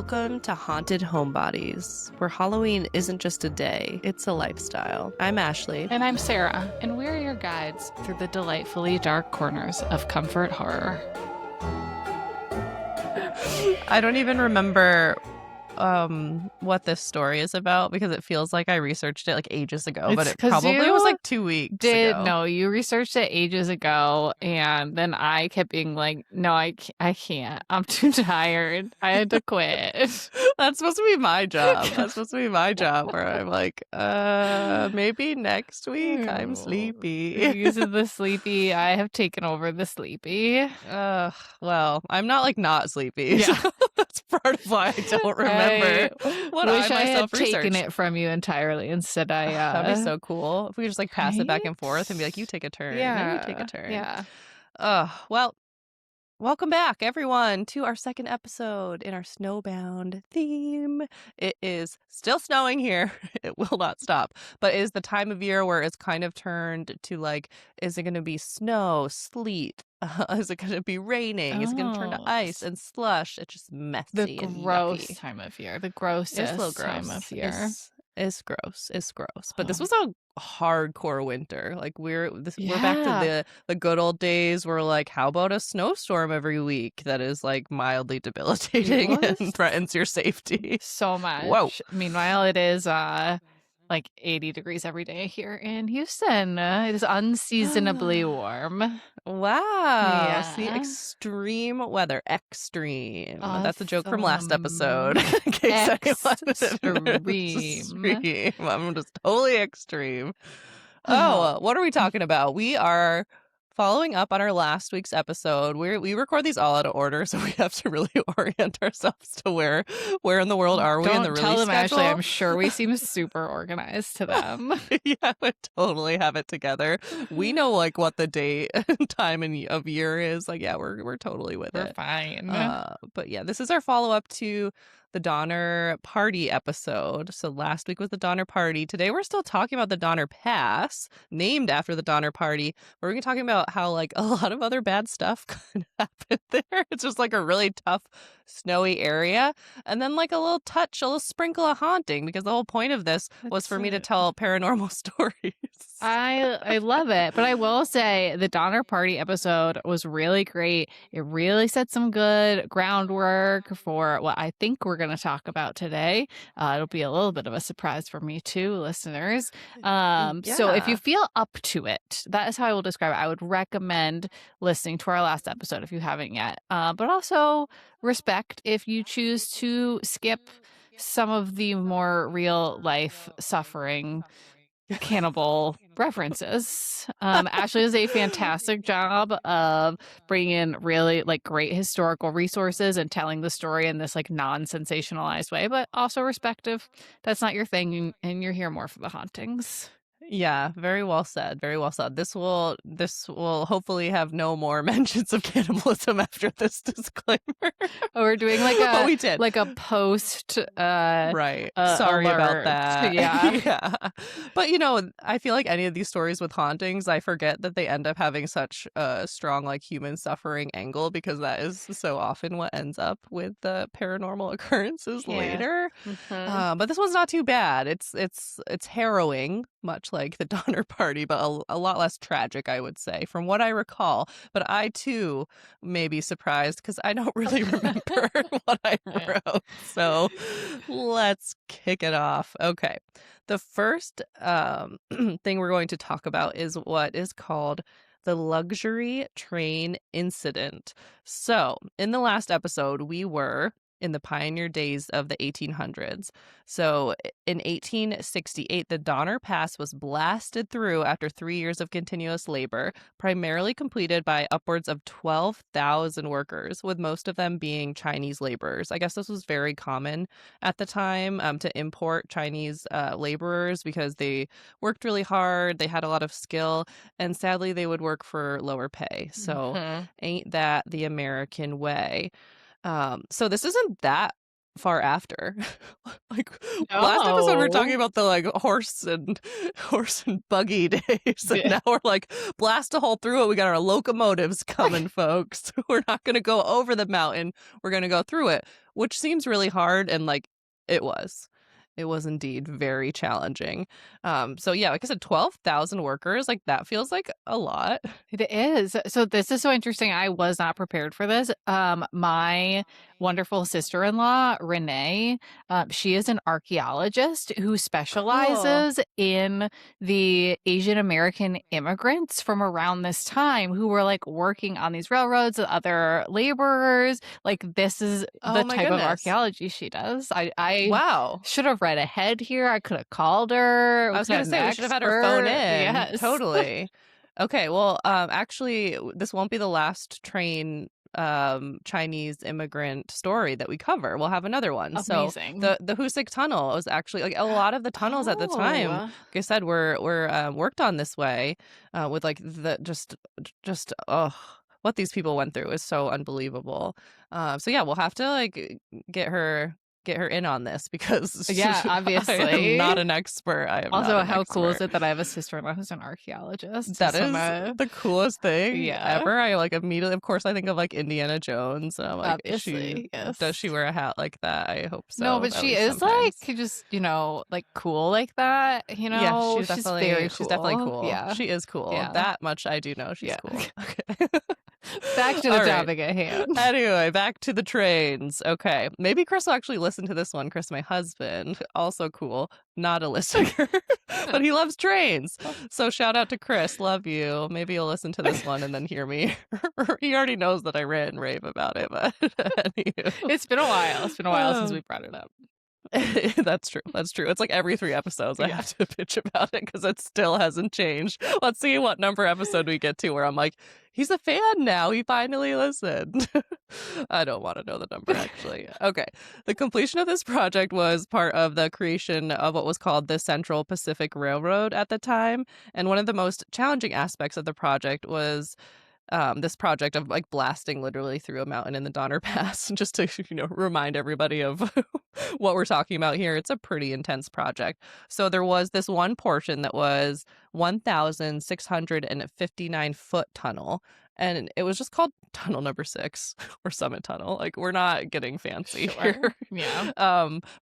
Welcome to Haunted Homebodies, where Halloween isn't just a day, it's a lifestyle. I'm Ashley. And I'm Sarah, and we're your guides through the delightfully dark corners of comfort horror. I don't even remember what this story is about because it feels like I researched it like ages ago, but it probably was like 2 weeks ago. No, you researched it ages ago, and then I kept being like, no, I can't. I'm too tired. I had to quit. That's supposed to be my job. Where I'm like, maybe next week. I'm sleepy. Using the sleepy. I have taken over the sleepy. Well, I'm not sleepy. Yeah. So that's part of why I don't remember what I myself had researched. taken it from you entirely. Instead, that'd be so cool if we could just like pass it back and forth and be like, you take a turn. Yeah. You take a turn. Yeah. Well, welcome back, everyone, to our second episode in our Snowbound theme. It is still snowing here. It will not stop. But it is the time of year where it's kind of turned to like, is it going to be snow, sleet? Is it going to be raining? Is it going to turn to ice and slush? It's just messy. The gross yucky. Time of year. The grossest It's a little time gross. of year. It's gross. It's gross. But this was a hardcore winter. Like we're back to the good old days where like, how about a snowstorm every week that is like mildly debilitating and threatens your safety so much. Whoa. Meanwhile, it is like 80 degrees every day here in Houston. It is unseasonably warm. Wow. Yeah. See, extreme weather. Extreme. That's a joke from last episode. In case extreme. I'm just totally extreme. What are we talking about? We are following up on our last week's episode. We record these all out of order, so we have to really orient ourselves to where in the world are we in the release tell them, schedule. Ashley, I'm sure we seem super organized to them. Yeah, we totally have it together. We know like what the date and time of year is. Like, yeah, we're totally with it. We're fine. But yeah, this is our follow-up to the Donner Party episode. So last week was the Donner Party. Today we're still talking about the Donner Pass, named after the Donner Party. We're going to be talking about how like a lot of other bad stuff could happen there. It's just like a really tough, snowy area. And then like a little sprinkle of haunting, because the whole point of this was for me to tell paranormal stories. I love it. But I will say the Donner Party episode was really great. It really set some good groundwork for what I think we're going to talk about today. It'll be a little bit of a surprise for me too, listeners. So if you feel up to it, that is how I will describe it. I would recommend listening to our last episode if you haven't yet. But also respect if you choose to skip some of the more real life suffering cannibal references. Ashley does a fantastic job of bringing in really like great historical resources and telling the story in this like non-sensationalized way, but also respective. That's not your thing, and you're here more for the hauntings. Yeah, very well said. Very well said. This will hopefully have no more mentions of cannibalism after this disclaimer. We're doing like a we did. Like a post right. Sorry alert. About that. Yeah. Yeah. But you know, I feel like any of these stories with hauntings, I forget that they end up having such a strong like human suffering angle, because that is so often what ends up with the paranormal occurrences later. Mm-hmm. But this one's not too bad. It's harrowing, much like the Donner Party, but a lot less tragic, I would say, from what I recall. But I, too, may be surprised because I don't really remember what I wrote. So let's kick it off. Okay. The first thing we're going to talk about is what is called the luxury train incident. So in the last episode, we were in the pioneer days of the 1800s. So in 1868, the Donner Pass was blasted through after 3 years of continuous labor, primarily completed by upwards of 12,000 workers, with most of them being Chinese laborers. I guess this was very common at the time to import Chinese laborers because they worked really hard, they had a lot of skill, and sadly they would work for lower pay. So ain't that the American way? So this isn't that far after. Like last episode we were talking No. about the like horse and buggy days, and Yeah. now we're like blast a hole through it. We got our locomotives coming, folks. We're not going to go over the mountain. We're going to go through it, which seems really hard, and like it was. It was indeed very challenging. So yeah, like I said, 12,000 workers, like that feels like a lot. It is. So this is so interesting. I was not prepared for this. My wonderful sister-in-law, Renee, she is an archaeologist who Cool. specializes in the Asian American immigrants from around this time who were like working on these railroads with other laborers. Like this is the Oh my type of goodness. archaeology she does. I Wow. should have read ahead here. I could have called her. I We was could gonna have an say we should have had her phone expert. in. Yes. Totally. Okay, well, actually, this won't be the last train Chinese immigrant story that we cover. We'll have another one. So Amazing. the Husik Tunnel was actually like a lot of the tunnels at the time. Oh. Like I said, were worked on this way, with like the just what these people went through is so unbelievable. So yeah, we'll have to like get her get her in on this because Yeah, I am not obviously. an expert. I am not Also, an how cool is expert. it that I have a sister-in-law who's an archaeologist? That So is my the coolest thing yeah, ever. I like immediately, of course, I think of like Indiana Jones, and I'm like, obviously, does yes. she wear a hat like that? I hope No, so, but at she least is like sometimes. just, like cool like that, Yeah, She's very she's definitely cool. cool. Yeah. She is cool. Yeah. That much I do know. She's Yeah. cool. Okay. Back to the All right. topic at hand. Anyway, back to the trains. Okay. Maybe Chris will actually listen to this one. Chris, my husband, also cool, not a listener, but he loves trains. So shout out to Chris. Love you. Maybe you'll listen to this one and then hear me. He already knows that I rant and rave about it, but anywho. It's been a while. It's been a while since Um, we brought it up. That's true. That's true. It's like every 3 episodes I Yeah. have to bitch about it because it still hasn't changed. Let's see what number episode we get to where I'm like, he's a fan now. He finally listened. I don't want to know the number actually. Okay. The completion of this project was part of the creation of what was called the Central Pacific Railroad at the time. And one of the most challenging aspects of the project was this project of like blasting literally through a mountain in the Donner Pass, just to remind everybody of what we're talking about here. It's a pretty intense project. So there was this one portion that was 1,659-foot tunnel, and it was just called Tunnel Number 6 or Summit Tunnel. Like we're not getting fancy Sure. here. Yeah.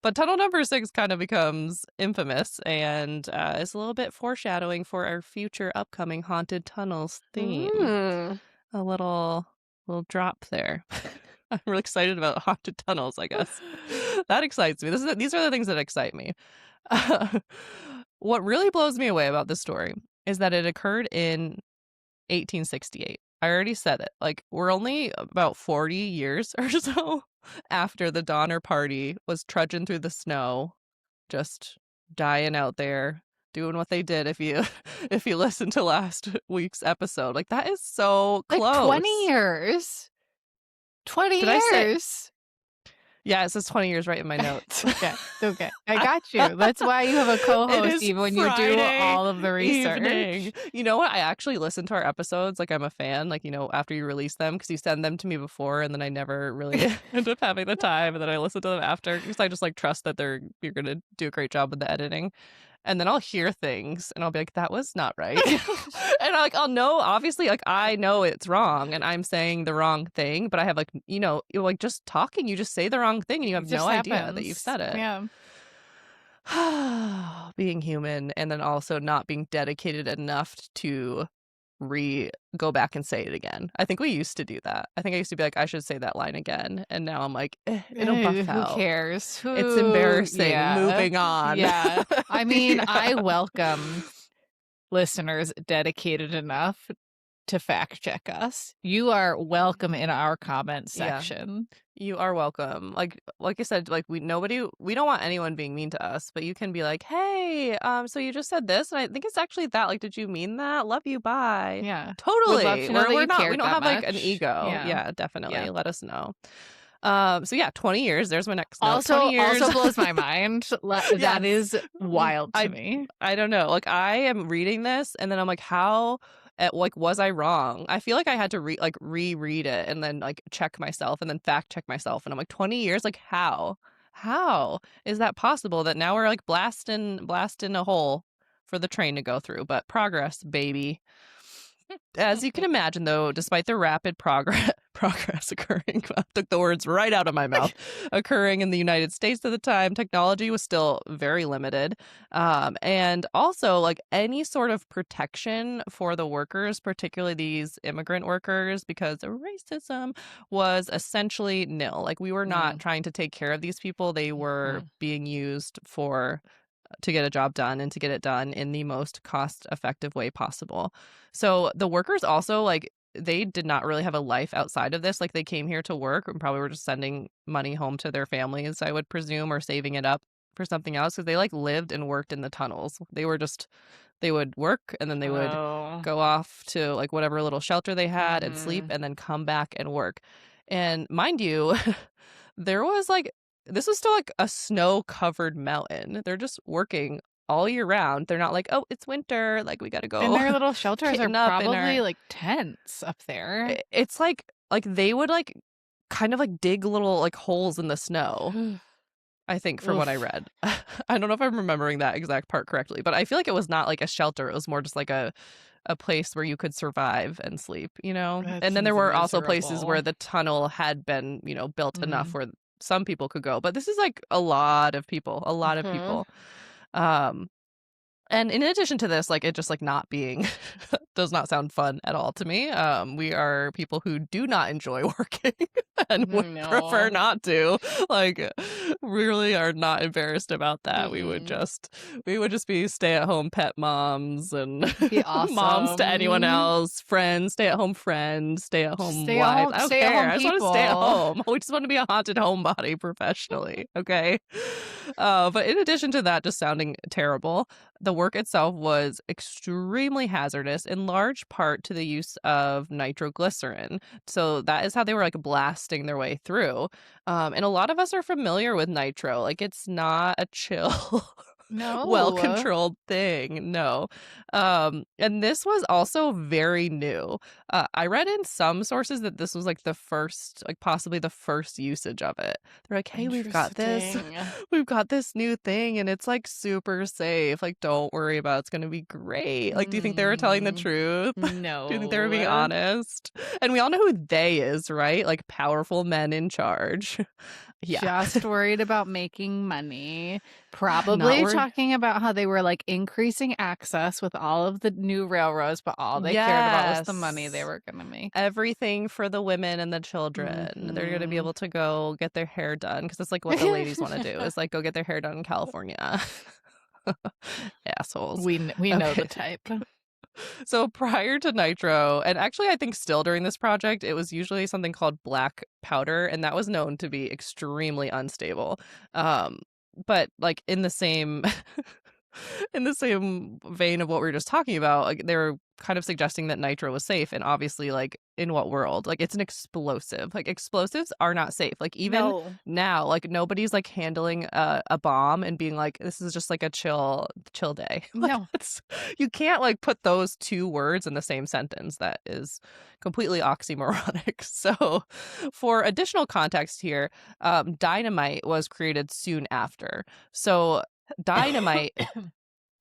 But Tunnel Number 6 kind of becomes infamous and is a little bit foreshadowing for our future upcoming haunted tunnels theme. Mm. A little drop there. I'm really excited about haunted tunnels, I guess. That excites me. These are the things that excite me. What really blows me away about this story is that it occurred in 1868. I already said it. Like, we're only about 40 years or so after the Donner Party was trudging through the snow, just dying out there, doing what they did if you listen to last week's episode. Like, that is so Like close. 20 years. 20 Did I say? years. Yeah, it says 20 years right in my notes. Okay. Okay. I got you. That's why you have a It co-host is even when you do Friday all of the research. evening. You know what? I actually listen to our episodes. Like I'm a fan, like, after you release them, because you send them to me before and then I never really end up having the time. And then I listen to them after because I just like trust that you're going to do a great job with the editing. And then I'll hear things and I'll be like, that was not right. And I'll know, obviously, like I know it's wrong and I'm saying the wrong thing, but I have like, you're like just talking, you just say the wrong thing and you It have just no idea that you've happens. said it. Yeah. Being human and then also not being dedicated enough to go back and say it again. I think we used to do that. I think I used to be like, I should say that line again. And now I'm like, it'll buff Who out. cares? It's embarrassing. Yeah. Moving on. Yeah. I mean, Yeah. I welcome listeners dedicated enough to fact check us. You are welcome in our comment Yeah. section. You are welcome. Like I said, like we don't want anyone being mean to us, but you can be like, hey, so you just said this, and I think it's actually that. Like, did you mean that? Love you, bye. Yeah. Totally. Would love to know that We're you not. We cared don't that have like an much. ego. Yeah. Yeah, definitely. Yeah. Let us know. So yeah, 20 years. There's my next note. Also 20 years. blows my mind. That is wild to me. I don't know. Like I am reading this and then I'm like, how was I wrong? I feel like I had to reread it and then like check myself and then fact check myself and I'm like 20 years, like how? How is that possible that now we're like blasting a hole for the train to go through? But progress, baby. As you can imagine, though, despite the rapid progress occurring, I took the words right out of my mouth, occurring in the United States at the time, technology was still very limited. And also, like any sort of protection for the workers, particularly these immigrant workers, because of racism, was essentially nil. Like we were not Mm. trying to take care of these people, they were Mhm. being used for to get a job done and to get it done in the most cost effective way possible. So the workers also like they did not really have a life outside of this. Like they came here to work and probably were just sending money home to their families, I would presume, or saving it up for something else because they like lived and worked in the tunnels. They would work and then they would Oh. go off to like whatever little shelter they had and sleep Mhm. and then come back and work. And mind you, there was like this was still like a snow-covered mountain. They're just working all year round. They're not like, "Oh, it's winter, like we got to And go their little shelters are kitten up in our." probably like tents up there. It's like they would like kind of like dig little like holes in the snow, I think from what I Oof. read. I don't know if I'm remembering that exact part correctly, but I feel like it was not like a shelter. It was more just like a place where you could survive and sleep, you know? That And then there seems were also places miserable. where the tunnel had been, you know, built enough Mhm. where some people could go. But this is like a lot of people, a lot of Mhm. people. Um and in addition to this, like, it just, like, not being does not sound fun at all to me. We are people who do not enjoy working and would prefer No. not to. Like, really are not embarrassed about that. Mm-mm. We would just be stay-at-home pet moms and Be moms to anyone awesome. else, friends, stay-at-home wives. I don't Stay at care. home I just wanna stay at people. home. We just wanna be a haunted homebody professionally, okay? But in addition to that just sounding terrible, the work itself was extremely hazardous, in large part to the use of nitroglycerin. So that is how they were like blasting their way through. And a lot of us are familiar with nitro. Like it's not a chill, well No. controlled thing. No. And this was also very new. I read in some sources that this was like the first, like possibly the first usage of it. They're like, hey, we've got this. Interesting. We've got this new thing and it's like super safe. Like, don't worry about it. It's going to be great. Like, do you think they were telling the Mm. truth? Do you think they were being No. honest? And we all know who they is, right? Like, powerful men in charge. Yeah. Just worried about making money. Not Probably worried. talking about how they were like increasing access with all of the new railroads, but all they cared about was the money they Yes. were going to make. Everything for the women and the children. They're going to be Mhm. able to go get their hair done because it's like what the ladies want to do is like go get their hair done in California. Assholes. We know the Okay. type. So prior to nitro, and actually I think still during this project, it was usually something called black powder, and that was known to be extremely unstable. Um, but like in the same in the same vein of what we were just talking about, like they were kind of suggesting that nitro was safe, and obviously, like in what world? Like it's an explosive. Like explosives are not safe. Like even No. now, like nobody's like handling a bomb and being like, this is just like a chill day. Like No. it's you can't like put those two words in the same sentence. That is completely oxymoronic. So, for additional context here, dynamite was created soon after. So, dynamite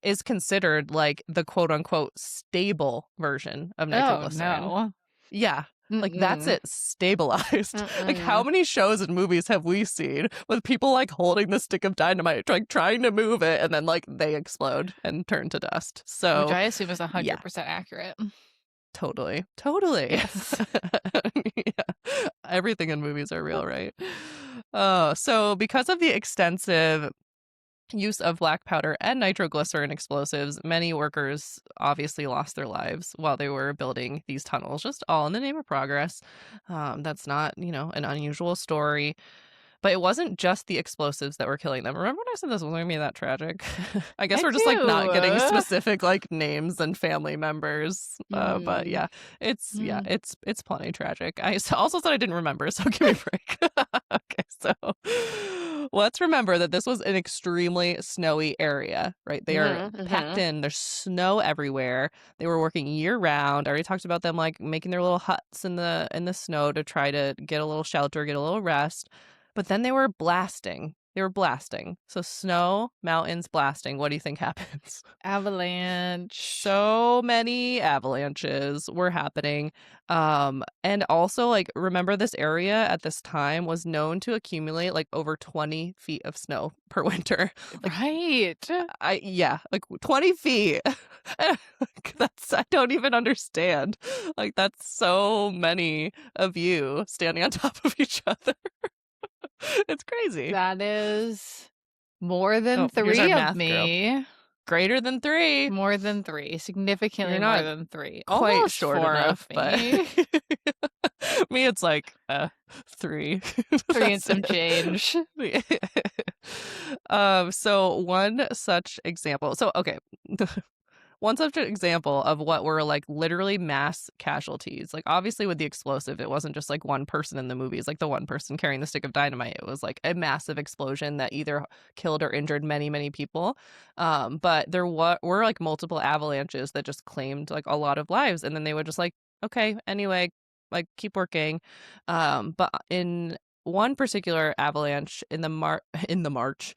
is considered like the quote unquote stable version of Oh, nitroglycerin. no. Yeah. Like that's Mm-mm. it, stabilized. Like how Mm-mm. many shows and movies have we seen with people like holding the stick of dynamite, like trying to move it, and then like they explode and turn to dust. Which So I assume is yeah, 100% accurate. totally. Yes. Yeah. Everything in movies are real, right? So because of the extensive use of black powder and nitroglycerin explosives, many workers obviously lost their lives while they were building these tunnels, just all in the name of progress. That's not, you know, an unusual story. But it wasn't just the explosives that were killing them. Remember when I said this wasn't gonna be that tragic? I guess I we're just like not getting do. specific like names and family members. But Mm. yeah, Mm. it's plenty tragic. Also said I didn't remember, so give me a break. Okay, so let's remember that this was an extremely snowy area, right? They are Mhm, packed mhm. in. There's snow everywhere. They were working year round. I already talked about them like making their little huts in the snow to try to get a little shelter, get a little rest. But then they were blasting. They were blasting. So snow, mountains, blasting. What do you think happens? Avalanche. So many avalanches were happening. And also, like, remember, this area at this time was known to accumulate like over 20 feet of snow per winter. Like, Right. like 20 feet. I don't even understand. Like, that's so many of you standing on top of each other. It's crazy. That is more than Oh, here's our 3 of math girl. me. Greater than 3. More than 3. Significantly You're more not than 3. quite Almost short 4 enough, of me. but me, it's like 3. 3 and That's some it. change. So one such example. So okay. One such example of what were like literally mass casualties. Like, obviously with the explosive, it wasn't just like one person in the movies, like the one person carrying the stick of dynamite. It was like a massive explosion that either killed or injured many, many people. But there were like multiple avalanches that just claimed like a lot of lives, and then they would just like, okay, anyway, like keep working. But in one particular avalanche in March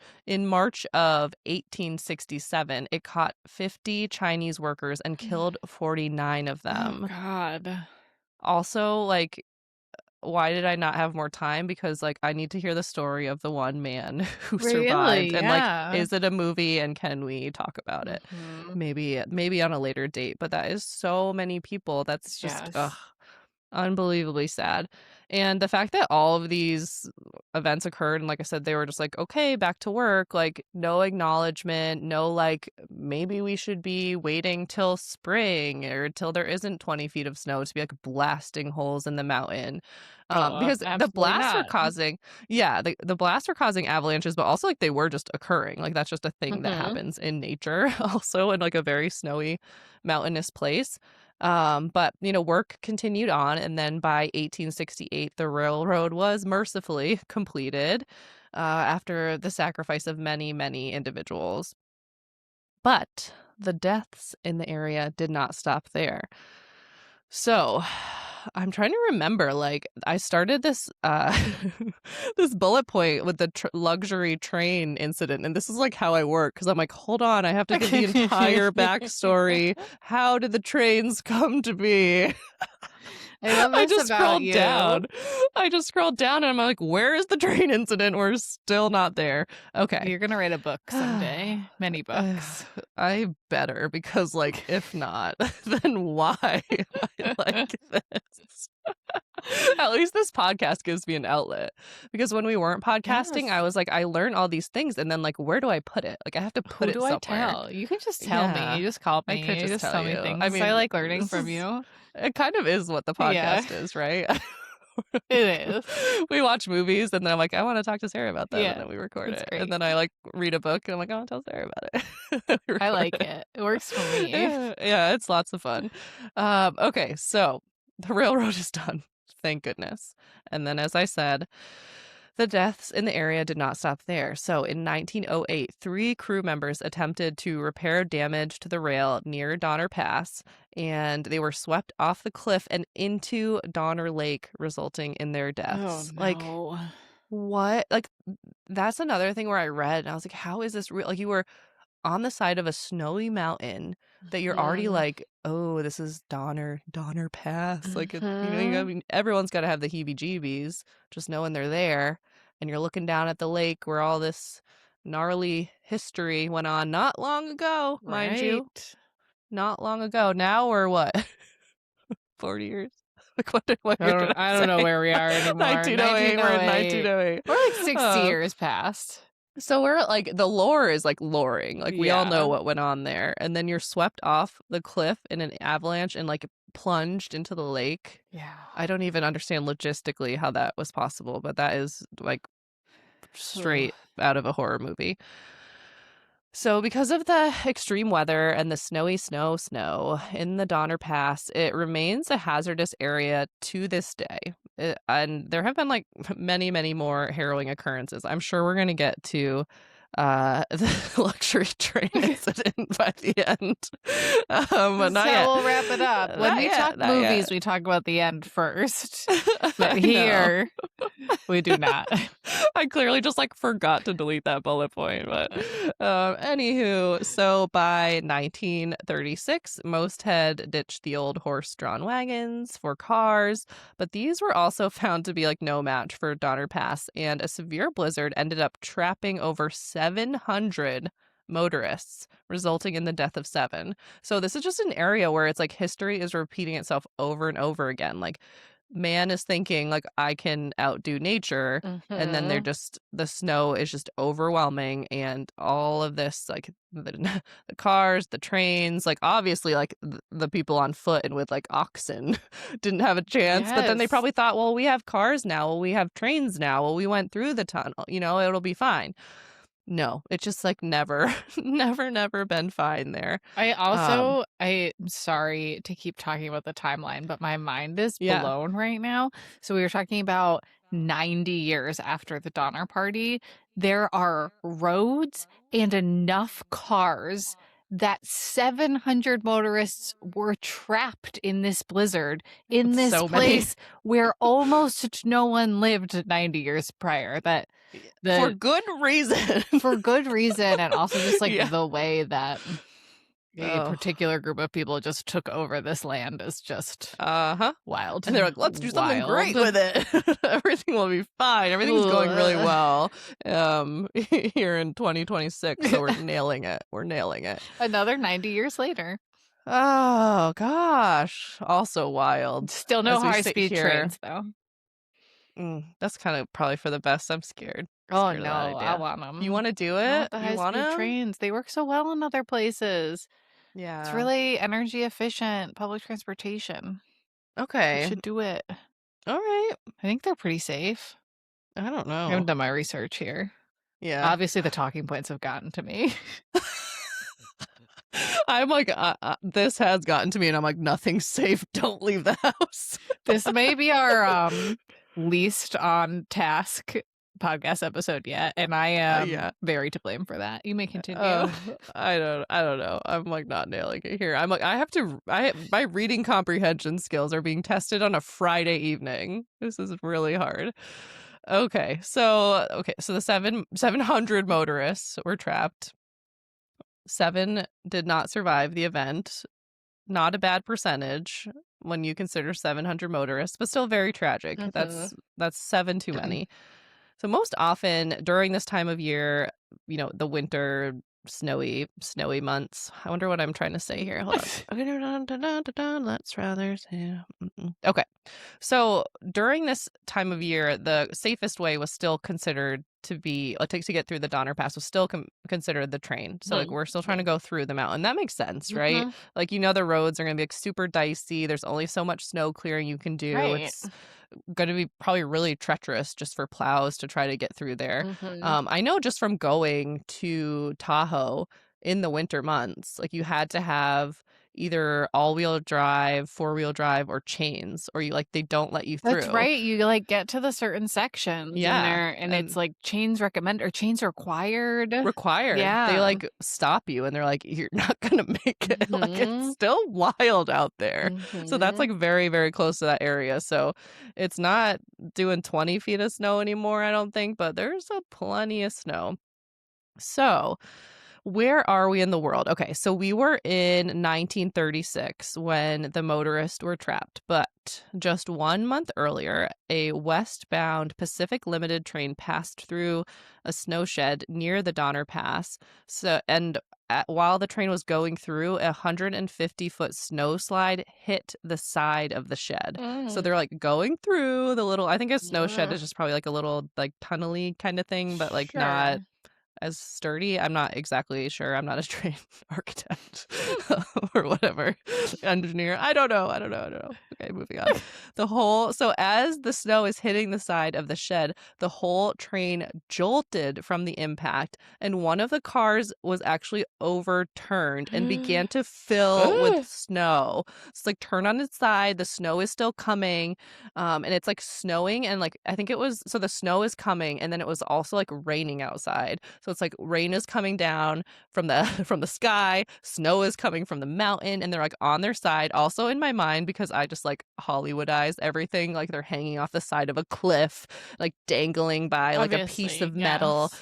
of 1867, it caught 50 Chinese workers and killed 49 of Oh, them. God. Also, like, why did I not have more time? Because like I need to hear the story of the one man who survived. Really? And like, Yeah. is it a movie and can we talk about it? Mhm. Maybe on a later date, but that is so many people. That's just Yes. unbelievably sad. And the fact that all of these events occurred, and like I said, they were just like, okay, back to work, like no acknowledgement, no like, maybe we should be waiting till spring or till there isn't 20 feet of snow to be like blasting holes in the mountain. Because the Absolutely blasts were not. causing, the blasts were causing avalanches, but also like they were just occurring. Like that's just a thing that Mhm. happens in nature, also in like a very snowy, mountainous place. But work continued on, and then by 1868, the railroad was mercifully completed after the sacrifice of many, many individuals. But the deaths in the area did not stop there. So, I'm trying to remember, like, I started this this bullet point with the luxury train incident, and this is like how I work, because I'm like, hold on, I have to give the entire backstory. How did the trains come to be? I love I this just about scrolled you. down. I just scrolled down, and I'm like, where is the train incident? We're still not there. Okay. You're gonna write a book someday. Many books. I better, because like if not, then why am I like this? At least this podcast gives me an outlet, because when we weren't podcasting, I Yes. was like, I learned all these things, and then like, where do I put it? Like I have to put Who it do I somewhere. tell? You can just tell Yeah, me. You just call I me. could You just tell me you. things. I mean, I like learning this from is you. it kind of is what the Yeah, podcast is, right? it is. We watch movies, and then I'm like, I want to talk to Sarah about that, and Yeah, then we record it's it. And great. then I like read a book, and I'm like, I want to tell Sarah about it. We I record like it. It works for me. Yeah, it's lots of fun. Okay, so the railroad is done. Thank goodness. And then, as I said, the deaths in the area did not stop there. So in 1908, 3 crew members attempted to repair damage to the rail near Donner Pass, and they were swept off the cliff and into Donner Lake, resulting in their Oh deaths. Like, no. what? Like, that's another thing where I read, and I was like, how is this real? Like, you were on the side of a snowy mountain that you're already Mhm. like, oh, this is Donner Pass. Like, Mhm. everyone's got to have the heebie-jeebies just knowing they're there. And you're looking down at the lake where all this gnarly history went on not long ago, mind you. Right. Not long ago. Now we're what? 40 years? Like, what year did I I don't know say? where we are anymore. 1908. We're in 1908. 1908. We're like 60 years past. So we're like, the lore is like loring. Like, we all know Yeah. what went on there. And then you're swept off the cliff in an avalanche and like plunged into the lake. Yeah. I don't even understand logistically how that was possible, but that is like straight out of a horror movie. So because of the extreme weather and the snowy snow in the Donner Pass, it remains a hazardous area to this day. And there have been like many, many more harrowing occurrences. I'm sure we're going to get to the luxury train incident by the end. But not yet. We'll wrap it up. When we talk movies, we talk about the end first. But here, We do not. I clearly just like forgot to delete that bullet point, but anywho, so by 1936, most had ditched the old horse-drawn wagons for cars, but these were also found to be like no match for Donner Pass, and a severe blizzard ended up trapping over 700 motorists, resulting in the death of 7. So this is just an area where it's like history is repeating itself over and over again. Like man is thinking like I can outdo nature, and then they're Mhm. just the snow is just overwhelming, and all of this like the, the cars, the trains, like obviously like the people on foot and with like oxen didn't have a chance, but then they Yes. probably thought, well, we have cars now, well, we have trains now, well, we went through the tunnel, it'll be fine. No, it's just like never never been fine there. um I'm sorry to keep talking about the timeline, but my mind is yeah. blown right now. So we were talking about 90 years after the Donner Party. There are roads and enough cars that 700 motorists were trapped in this blizzard in It's this so many. place where almost no one lived 90 years prior. That For the good reason. For good reason, and also just like Yeah. the way that a Oh. particular group of people just took over this land is just Uh-huh. wild. And they're like, let's do something great Wild. with it. Everything will be fine. Everything's going really Ugh. well here in 2026. So we're nailing it. We're nailing it. Another 90 years later. Oh gosh. Also wild. Still no As we sit high-speed here. trains, though. That's kind of probably for the best. I'm scared. Oh, Scared of that no, I idea. want You them. want to do I it? want the You want high-speed to? trains. They work so well in other places. It's Yeah. really energy efficient public transportation. We Okay. should do it. All right. I think they're pretty safe. I don't I haven't know. done my research here. Yeah. Obviously, the talking points have gotten to me. I'm like, this has gotten to me, and I'm like, nothing's safe. Don't leave the house. This may be our least on task podcast episode yet, and I am Yeah. very to blame for that. You may continue. I don't know. I'm like not nailing it here. I'm like, my reading comprehension skills are being tested on a Friday evening. This is really hard. Okay, so the 700 motorists were trapped. 7 did not survive the event. Not a bad percentage when you consider 700 motorists, but still very tragic. Mhm. That's 7 too many. So most often during this time of year, the winter snowy months. I wonder what I'm trying to say here. Hold on. Let's rather say. Okay. So during this time of year, the safest way was still considered to be like to get through the Donner Pass was still considered the train. So like we're still trying to go through the mountain. That makes sense, right? Mhm. Like the roads are gonna be like super dicey. There's only so much snow clearing you can do. Right. It's going to be probably really treacherous just for plows to try to get through there. Mhm. I know just from going to Tahoe in the winter months, like you had to have either all-wheel drive, four-wheel drive, or chains, or they don't let you That's through. right. You like get to the certain sections in Yeah, there, and it's and like chains recommend or chains required. required. They Yeah. stop you and they're like, you're not gonna make it. Like it's Mhm. still wild out there. So that's like Mhm. very, very close to that area. So it's not doing 20 feet of snow anymore, I don't think, but there's a plenty of snow. So where are we in the world? Okay, so we were in 1936 when the motorists were trapped, but just 1 month earlier, a westbound Pacific Limited train passed through a snow shed near the Donner Pass. While the train was going through, a 150-foot snow slide hit the side of the shed. So Mm. they're like going through the little, I think a snow shed Yeah. is just probably like a little like tunnely kind of thing, but like not Sure. as sturdy. I'm not exactly sure. I'm not a trained architect or whatever, engineer. I don't know. Okay, moving on. So as the snow is hitting the side of the shed, the whole train jolted from the impact, and one of the cars was actually overturned and began to fill with Ugh. snow. It's like turned on its side. The snow is still coming, and it's like snowing, and like I think it was so the snow is coming, and then it was also like raining outside. So it's like rain is coming down from the from the sky, snow is coming from the mountain, and they're like on their side. Also in my mind, because I just like Hollywoodized everything, like they're hanging off the side of a cliff, like dangling by like a piece Obviously, of metal. yes.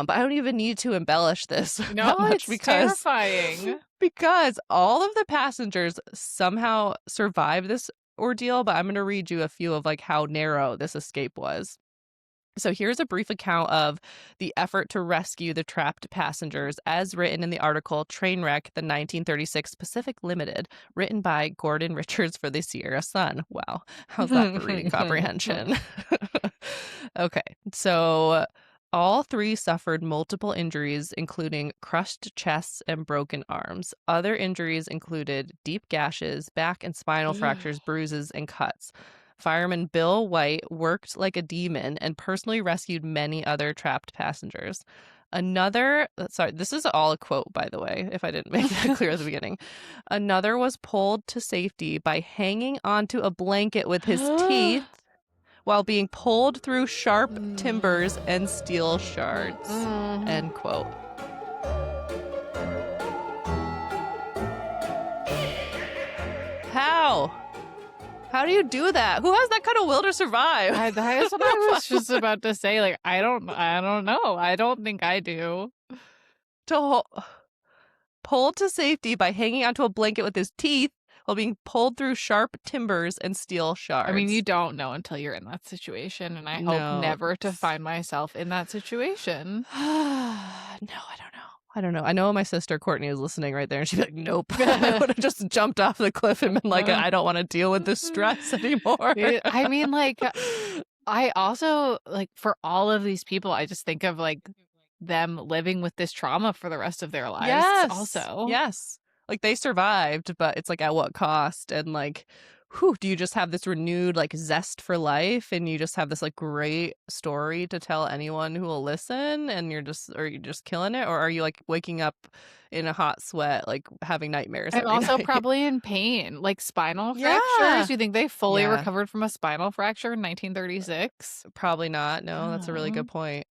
But I don't even need to embellish this No, that much it's terrifying. because all of the passengers somehow survived this ordeal. But I'm going to read you a few of like how narrow this escape was. So here's a brief account of the effort to rescue the trapped passengers as written in the article Trainwreck, the 1936 Pacific Limited, written by Gordon Richards for the Sierra Sun. Wow, how's that for reading comprehension? Okay, so all three suffered multiple injuries, including crushed chests and broken arms. Other injuries included deep gashes, back and spinal fractures, bruises, and cuts. Fireman Bill White worked like a demon and personally rescued many other trapped passengers. Sorry, this is all a quote, by the way, if I didn't make that clear at the beginning. Another was pulled to safety by hanging onto a blanket with his teeth while being pulled through sharp timbers and steel shards. End quote. How? How do you do that? Who has that kind of will to survive? That is what I was just about to say. Like, I don't know. I don't think I do. Pulled to safety by hanging onto a blanket with his teeth while being pulled through sharp timbers and steel shards. I mean, you don't know until you're in that situation, and I hope never to find myself in that situation. No, I don't know. I know my sister Courtney is listening right there, and she'd be like, nope. I would have just jumped off the cliff and been like, I don't want to deal with this stress anymore. I mean, like, I also, like, for all of these people, I just think of, like, them living with this trauma for the rest of their lives. Yes. Also. Yes. Like, they survived, but it's like, at what cost? And like, do you just have this renewed like zest for life and you just have this like great story to tell anyone who will listen, and you're just killing it? Or are you like waking up in a hot sweat, like having nightmares I'm every also night? probably in pain, like spinal Yeah. fractures. You think they fully Yeah. recovered from a spinal fracture in 1936? Probably not. No, that's a really good point.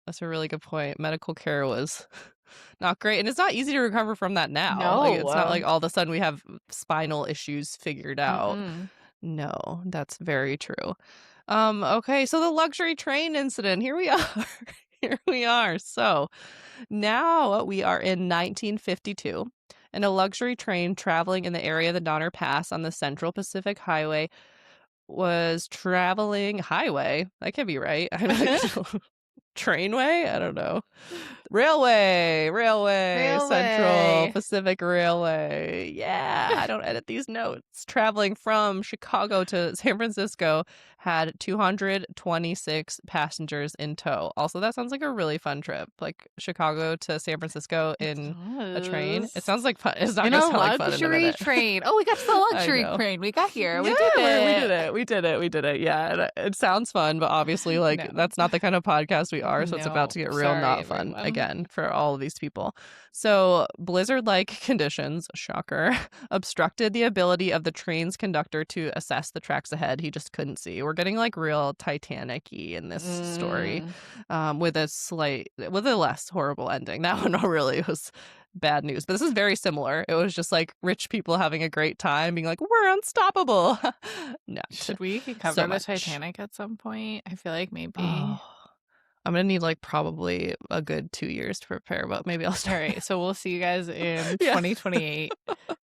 Medical care was not great. And it's not easy to recover from that now. Like, it's not like all of a sudden we have spinal issues figured out. No, that's very true. Okay, so the luxury train incident. Here we are. Here we are. So now we are in 1952, and a luxury train traveling in the area of the Donner Pass on the Central Pacific Highway was traveling highway. That can't be right. I'm like, trainway? I don't know. Railway, Central Pacific Railway. Yeah, I don't edit these notes. Traveling from Chicago to San Francisco had 226 passengers in tow. Also, that sounds like a really fun trip. Like Chicago to San Francisco in a train. It sounds like fun. It's not in gonna a sound like fun in a luxury minute. train. Oh, we got to the luxury train. We got here. We did it. We did it. Yeah, it sounds fun, but obviously, like, that's not the kind of podcast we are. So it's about to get real not fun again for all of these people. So blizzard-like conditions, shocker, obstructed the ability of the train's conductor to assess the tracks ahead. He just couldn't see. We're getting like real Titanic-y in this story, with a less horrible ending. That one really was bad news, but this is very similar. It was just like rich people having a great time, being like, we're unstoppable. No. Should we cover the Titanic at some point? I feel like maybe. I'm gonna need like probably a good 2 years to prepare, but maybe I'll start. All right, so we'll see you guys in 2028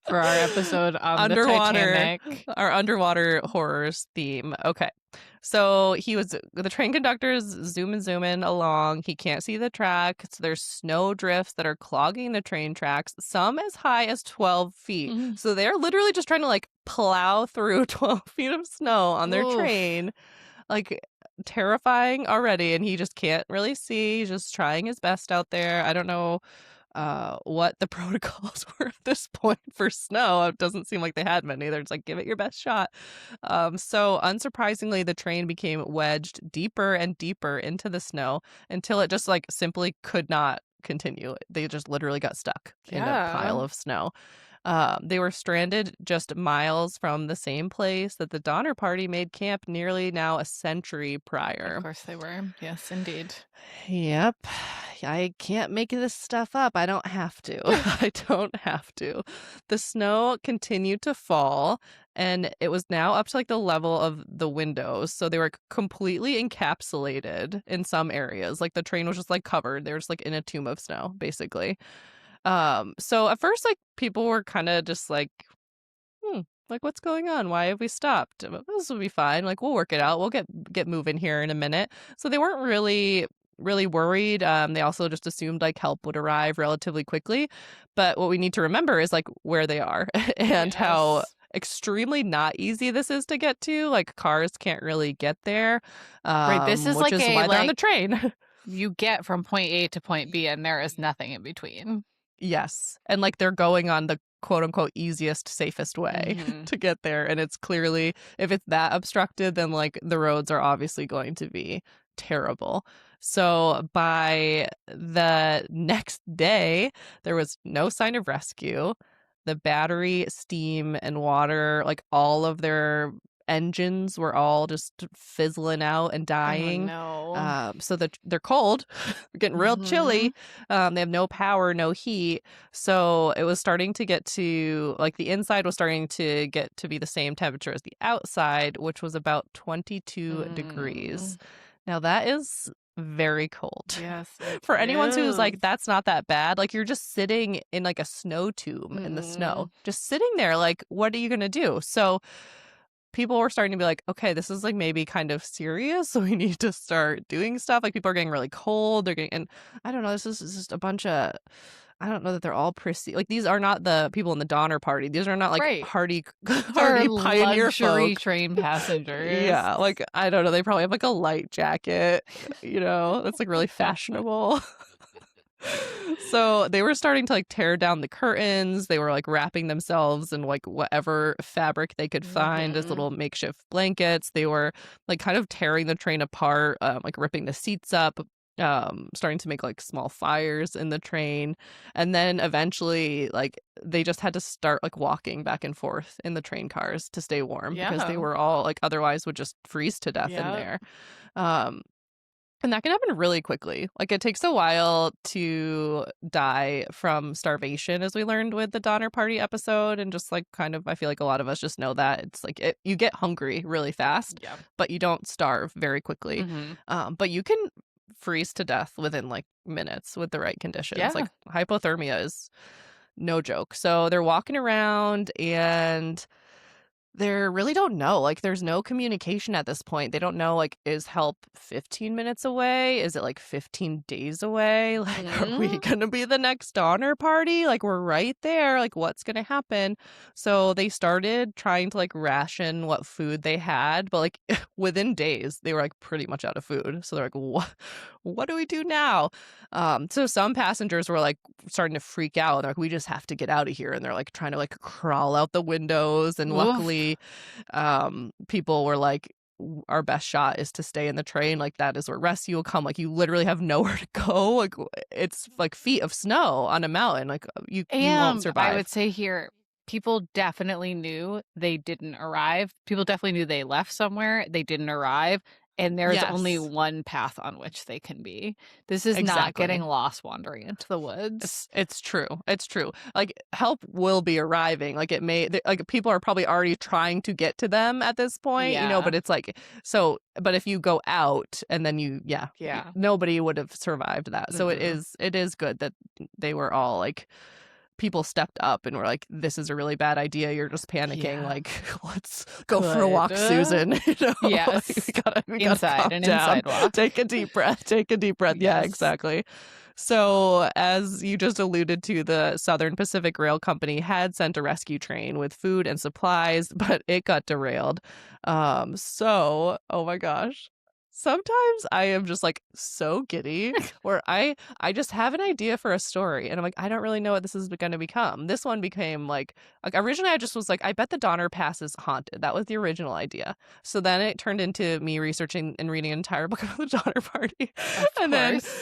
for our episode on the Titanic. Our underwater horrors theme. Okay. So the train conductor's zooming along. He can't see the tracks. There's snow drifts that are clogging the train tracks, some as high as 12 feet. So they're literally just trying to like plow through 12 feet of snow on their train. Like, terrifying already, and he just can't really see. He's just trying his best out there. I don't know what the protocols were at this point for snow. It doesn't seem like they had many. They're just like, give it your best shot. So unsurprisingly, the train became wedged deeper and deeper into the snow until it just like simply could not continue. They just literally got stuck in a pile of snow. They were stranded just miles from the same place that the Donner Party made camp nearly now a century prior. Of course they were. Yes, indeed. Yep. I can't make this stuff up. I don't have to. I don't have to. The snow continued to fall, and it was now up to like the level of the windows. So they were completely encapsulated in some areas. Like the train was just like covered. They were just like in a tomb of snow, basically. So at first, like people were kind of just hmm, like what's going on? Why have we stopped? This will be fine. Like we'll work it out. We'll get moving here in a minute. So they weren't really worried. They also just assumed like help would arrive relatively quickly. But what we need to remember is like where they are and how Yes. extremely not easy this is to get to. Like cars can't really get there, Right. This is which like is a why they're on the train. you get from point A to point B and there is nothing in between. Yes. And like they're going on the quote unquote easiest, safest way Mm-hmm. to get there. And it's clearly, if it's that obstructed, then like the roads are obviously going to be terrible. So by the next day, there was no sign of rescue. The battery, steam, and water, like all of their engines were all just fizzling out and Oh dying. no. So they're cold, getting real Mm-hmm. chilly. They have no power, no heat. So it was starting to get to like the inside was starting to get to be the same temperature as the outside, which was about 22 degrees. Mm. Now that is very cold. Yes, it For anyone who's is. like, that's not that bad. Like you're just sitting in like a snow tomb in the Mm-hmm. snow, just sitting there. Like, what are you going to do? So people were starting to be like, okay, this is like maybe kind of serious. So we need to start doing stuff. Like people are getting really cold. They're getting, and I don't know, this is just a bunch of, I don't know that they're all prissy. Like these are not the people in the Donner Party. These are not like Right. hardy, They're hardy pioneer luxury folk. train passengers. Yeah, like I don't know. They probably have like a light jacket, that's like really fashionable. So they were starting to like tear down the curtains. They were like wrapping themselves in like whatever fabric they could find as Mm-hmm. little makeshift blankets. They were like kind of tearing the train apart, like ripping the seats up, starting to make like small fires in the train. And then eventually, like they just had to start like walking back and forth in the train cars to stay warm because they Yeah. were all like otherwise would just freeze to death in Yeah. there. Um, and that can happen really quickly. Like it takes a while to die from starvation, as we learned with the Donner Party episode. And just like kind of, I feel like a lot of us just know that it's like you get hungry really fast, Yeah. but you don't starve very quickly. Mm-hmm. But you can freeze to death within like minutes with the right conditions. Yeah. Like hypothermia is no joke. So they're walking around and they really don't know. Like, there's no communication at this point. They don't know, like, is help 15 minutes away? Is it like 15 days away? Like, are we Mm-hmm. going to be the next Donner Party? Like, we're right there. Like, what's going to happen? So they started trying to like ration what food they had, but like within days, they were like pretty much out of food. So they're like, what do we do now? So some passengers were like starting to freak out. They're like, we just have to get out of here. And they're like trying to like crawl out the windows. And Oof. luckily, people were like, our best shot is to stay in the train. Like that is where rescue will come. Like you literally have nowhere to go. Like it's like feet of snow on a mountain. Like you won't And I survive. would say here, people definitely knew they didn't arrive. People definitely knew they left somewhere, they didn't arrive, and there's only Yes, one path on which they can be. This is not getting exactly. lost wandering into the woods. It's true. It's true. Like help will be arriving. Like it may like people are probably already trying to get to them at this point, Yeah. but it's like so but if you go out and then Yeah. nobody would have survived that. So Mm-mm. it is good that they were all like people stepped up and were like, this is a really bad idea. You're just panicking. Yeah. Like, let's go for a Good. walk, Susan. Like, Yes. we gotta calm Inside, an down. inside walk. Take a deep breath. Take a deep breath. Yeah, Yes. exactly. So, as you just alluded to, the Southern Pacific Rail Company had sent a rescue train with food and supplies, but it got derailed. Oh my gosh. Sometimes I am just like so giddy where I just have an idea for a story and I'm like, I don't really know what this is going to become. This one became like originally I just was like, I bet the Donner Pass is haunted. That was the original idea. So then it turned into me researching and reading an entire book about the Donner Party. Of And then course.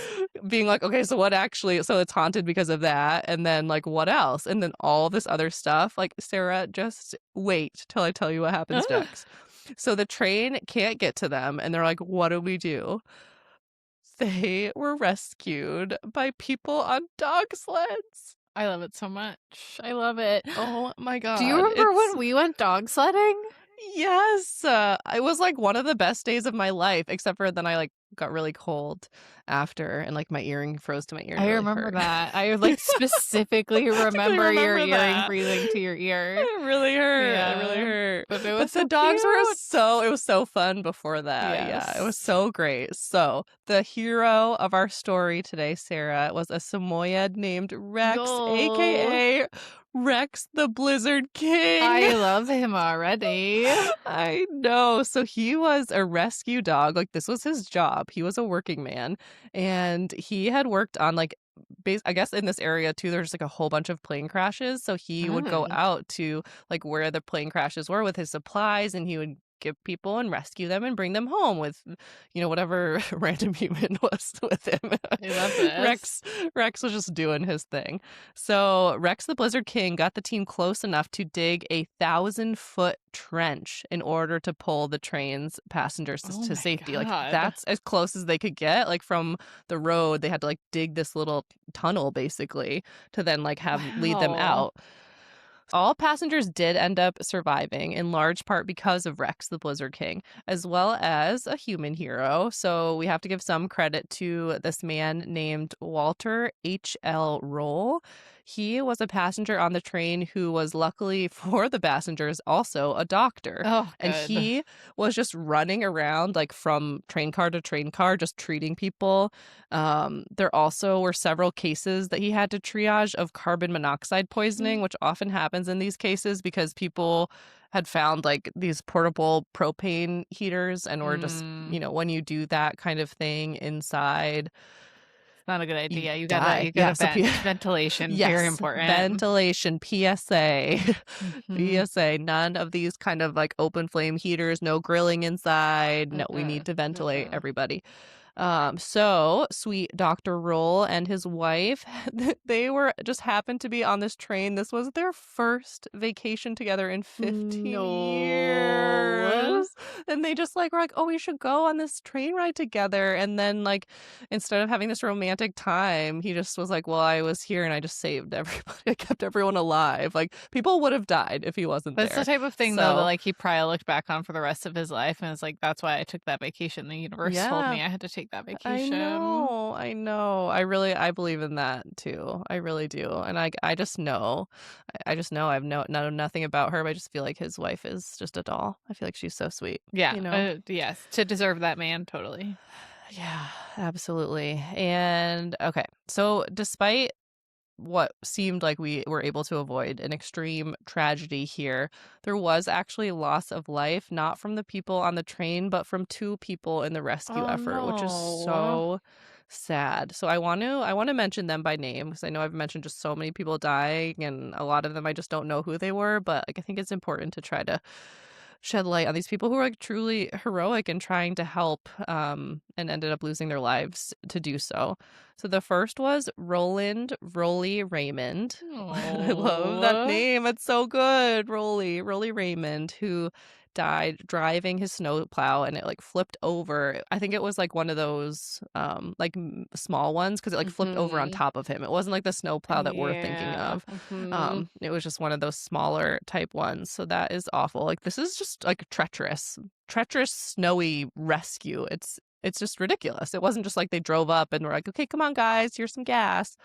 being like, okay, so what actually, so it's haunted because of that. And then like, what else? And then all this other stuff. Like, Sarah, just wait till I tell you what happens next. So the train can't get to them and they're like, what do we do? they were rescued by people on dog sleds. I love it so much. I love it. Oh my Do you god, remember it's when we went dog sledding? yes, it was, like, one of the best days of my life, except for then I, like, got really cold after, and, like, my earring froze to my ear and it I really remember hurt. that. I, like, specifically Specifically remember your remember earring that. freezing to your ear. It really hurt, it really Yeah. hurt. But it But was the so dogs were cute. it was so fun before that, yeah, it was Yes. so great. So, the hero of our story today, Sarah, was a Samoyed named Rex, No. AKA Rex the Blizzard King. I love him already. I know. So he was a rescue dog. Like this was his job. He was a working man, and he had worked on like I guess in this area too. There's like a whole bunch of plane crashes. So he would go Mm. out to like where the plane crashes were with his supplies, and he would give people and rescue them and bring them home with whatever random human was with him. I love this. Rex was just doing his thing. So Rex the Blizzard King got the team close enough to dig a 1,000-foot trench in order to pull the train's passengers Oh to my safety. Like god. that's as close as they could get. Like from the road, they had to like dig this little tunnel basically to then like have lead them Wow. out. All passengers did end up surviving, in large part because of Rex the Blizzard King, as well as a human hero. So we have to give some credit to this man named Walter H.L. Roll. He was a passenger on the train who was, luckily for the passengers, also a doctor. Oh, And good. he was just running around, like from train car to train car, just treating people. There also were several cases that he had to triage of carbon monoxide poisoning, which often happens in these cases because people had found like these portable propane heaters and were just, Mm. when you do that kind of thing inside, Not a good you idea. die. You Yeah, gotta so ventilation, very yes, important. ventilation, PSA. Mhm. PSA, none of these kind of like open flame heaters, no grilling inside. No, we need Mm-mm. to ventilate Mm-mm. everybody. So sweet Dr. Roll and his wife, they were just happened to be on this train. This was their first vacation together in 15 No. years. And they just like were like, "Oh, we should go on this train ride together." And then like instead of having this romantic time, he just was like, "Well, I was here and I just saved everybody. I kept everyone alive." Like people would have died if he wasn't That's the there. type of thing, though, that, So, like, he probably looked back on for the rest of his life and is like, "That's why I took that vacation. The universe told yeah. me I had to take that I vacation." know, I know. I believe in that too. I really do. And I just know. I just know I've know nothing about her, but I just feel like his wife is just a doll. I feel like she's so sweet, Yeah, you know? yes, to deserve that man, totally. Yeah, absolutely. And okay. So despite what seemed like we were able to avoid an extreme tragedy here, there was actually loss of life, not from the people on the train, but from two people in the rescue Oh, effort, which is no. so sad. So I want to mention them by name because I know I've mentioned just so many people dying and a lot of them I just don't know who they were, but like I think it's important to try to shed light on these people who are like truly heroic and trying to help and ended up losing their lives to do so. So the first was Roland Roly Raymond. I love that Oh. name. It's so good. Roly Raymond, who died driving his snowplow and it like flipped over. I think it was like one of those small ones because it like flipped over on Mhm. top of him. It wasn't like the snowplow that we're thinking Yeah. of. Mhm. It was just one of those smaller type ones. So that is awful. Like this is just like treacherous snowy rescue. It's just ridiculous. It wasn't just like they drove up and were like, "Okay, come on guys, here's some gas."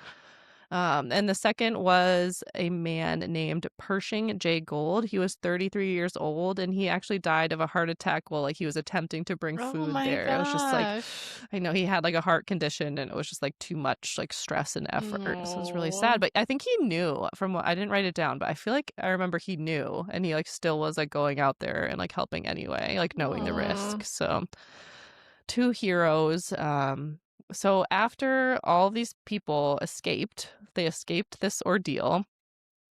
And the second was a man named Pershing J. Gold. He was 33 years old and he actually died of a heart attack while like he was attempting to bring Oh food my there. It was just like gosh. I know he had like a heart condition and it was just like too much like stress and effort. So it was really sad. No. But I think he knew from what I didn't write it down, but I feel like I remember he knew and he like still was like going out there and like helping anyway, like knowing the Aw. risk. So two heroes. So after all these people they escaped this ordeal.